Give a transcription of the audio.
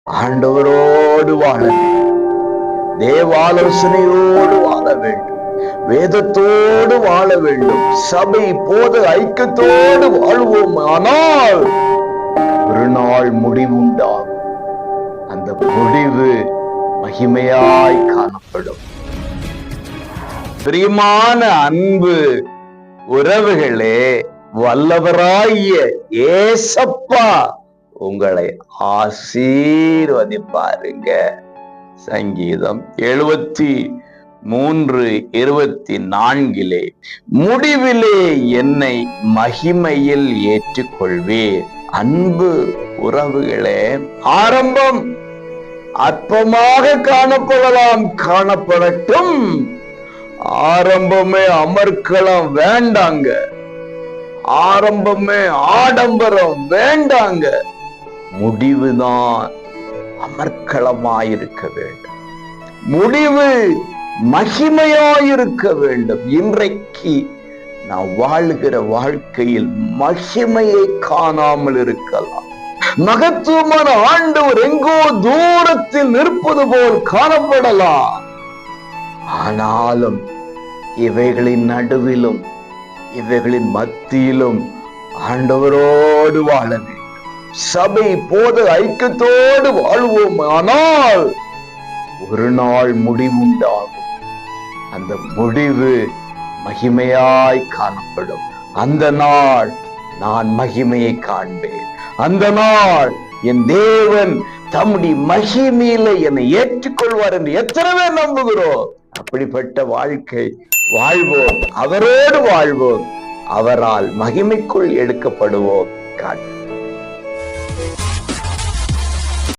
ஆண்டவரோடு வாழ வேண்டும், தேவாலோசனையோடு வாழ வேண்டும், வேதத்தோடு வாழ வேண்டும், சபை போத ஐக்கியத்தோடு வாழ்வோம். ஆனால் ஒரு நாள் முடிவுண்டாகும். அந்த முடிவு மகிமையாய் காணப்படும். பிரியமான அன்பு உறவுகளே, வல்லவராகிய ஏசப்பா உங்களை ஆசீர்வதிப்பாருங்க. சங்கீதம் 73:24 முடிவிலே என்னை மகிமையில் ஏற்றுக்கொள்வீர். அன்பு உறவுகளே, ஆரம்பம் அற்பமாக காணப்படலாம், காணப்படட்டும். ஆரம்பமே அமர்க்களம் வேண்டாங்க, ஆரம்பமே ஆடம்பரம் வேண்டாங்க. முடிவுதான் அமர்க்களமாயிருக்க வேண்டும், முடிவு மகிமையாயிருக்க வேண்டும். இன்றைக்கு நாம் வாழுகிற வாழ்க்கையில் மகிமையை காணாமல் இருக்கலாம். மகத்துவமான ஆண்டவர் எங்கோ தூரத்தில் நிற்பது போல் காணப்படலாம். ஆனாலும் இவைகளின் நடுவிலும் இவைகளின் மத்தியிலும் ஆண்டவரோடு வாழ வேண்டும், சபை போத ஐக்கியத்தோடு வாழ்வோம். ஆனால் ஒரு நாள் முடிவுண்டாகும். அந்த முடிவு மகிமையாய் காணப்படும். அந்த நாள் நான் மகிமையை காண்பேன். அந்த நாள் என் தேவன் தம்முடைய மகிமையில என்னை ஏற்றுக்கொள்வார் என்று எத்தனை பேர் நம்புகிறோம்? அப்படிப்பட்ட வாழ்க்கை வாழ்வோம், அவரோடு வாழ்வோம், அவரால் மகிமைக்குள் எடுக்கப்படுவோம்.